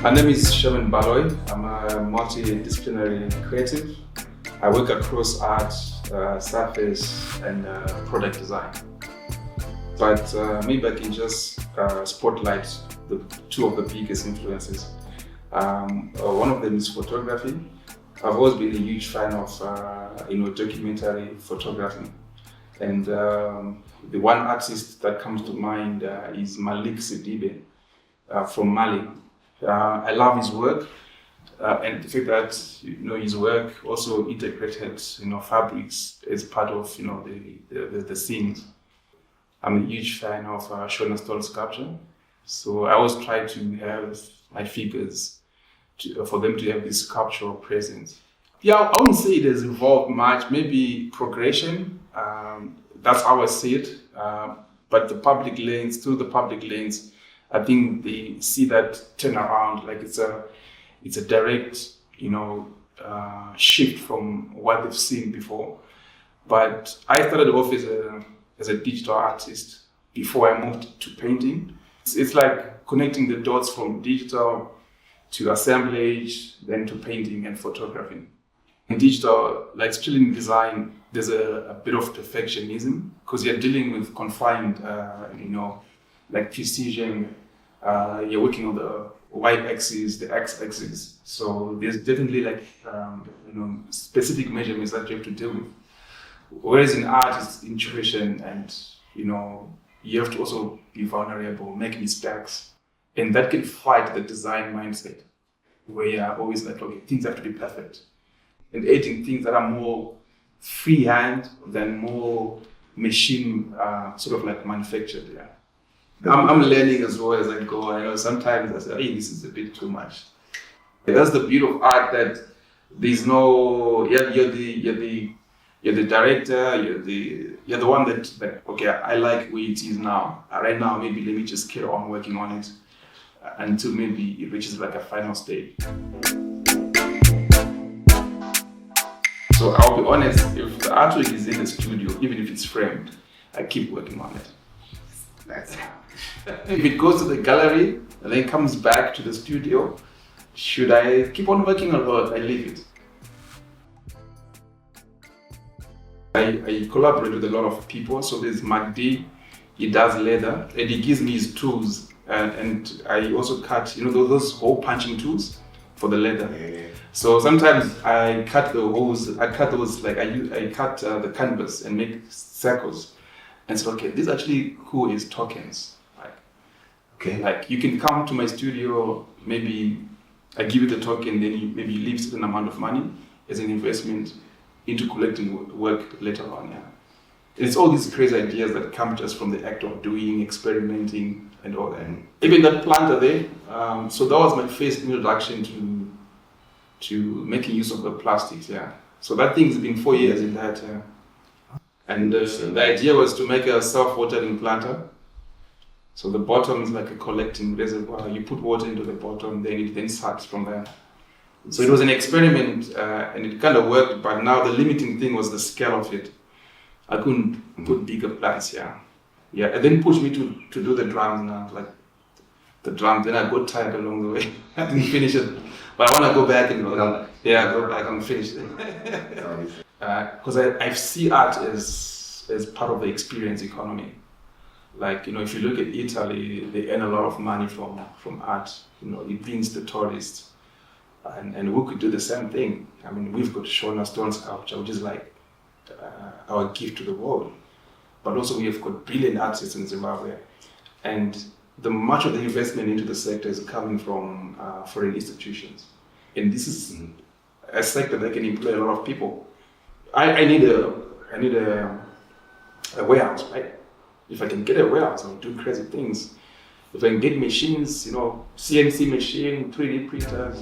My name is Sherman Baloyi. I'm a multidisciplinary creative. I work across art, surface, and product design. But maybe I can just spotlight the two of the biggest influences. One of them is photography. I've always been a huge fan of documentary photography. And the one artist that comes to mind is Malik Sidibe from Mali. I love his work and the fact that his work also integrated fabrics as part of the scenes. I'm a huge fan of Shona stone sculpture, so I always try to have my figures for them to have this sculptural presence. Yeah, I wouldn't say it has evolved much. Maybe progression. That's how I see it. But through the public lens, I think they see that turnaround, like it's a direct, shift from what they've seen before. But I started off as a digital artist before I moved to painting. It's like connecting the dots from digital to assemblage, then to painting and photography. In digital, like still in design, there's a bit of perfectionism because you're dealing with confined, like precision. You're working on the y-axis, the x-axis. So there's definitely specific measurements that you have to deal with. Whereas in art, it's intuition, and you have to also be vulnerable, make mistakes, and that can fight the design mindset, where you're always like, okay, things have to be perfect, and editing things that are more freehand than more machine, sort of like manufactured. Yeah, I'm learning as well as I go. I know sometimes I say, hey, this is a bit too much. That's the beauty of art, that there's no you're the director, you're the one that okay, I like where it is now. Right now, maybe let me just carry on working on it until maybe it reaches like a final stage. So I'll be honest, if the artwork is in the studio, even if it's framed, I keep working on it. That's if it goes to the gallery and then comes back to the studio, should I keep on working or I leave it? I collaborate with a lot of people. So there's Mark D, he does leather and he gives me his tools, and I also cut, those hole punching tools for the leather. Yeah. So sometimes I cut the holes, I cut the canvas and make circles. And so, okay, this actually cool is tokens. Like you can come to my studio, maybe I give you the token, then maybe you leave a certain amount of money as an investment into collecting work later on. Yeah, it's all these crazy ideas that come just from the act of doing, experimenting, and all that. And even that planter there. So that was my first introduction to making use of the plastics. Yeah. So that thing's been 4 years in that. And the idea was to make a self-watering planter. So the bottom is like a collecting reservoir. You put water into the bottom, then it then sucks from there. So it was an experiment, and it kind of worked, but now the limiting thing was the scale of it. I couldn't put bigger plants, yeah. And then pushed me to do the drums now, like the drums. Then I got tired along the way. I didn't finish it, but I want to go back and go back and finish it. Because I see art as part of the experience economy. Like, if you look at Italy, they earn a lot of money from art. It brings the tourists. And we could do the same thing. I mean, we've got Shona stone sculpture, which is like our gift to the world. But also we have got brilliant artists in Zimbabwe. And much of the investment into the sector is coming from foreign institutions. And this is a sector that can employ a lot of people. I need a warehouse, right? If I can get a warehouse, I'll do crazy things. If I can get machines, CNC machine, 3D printers.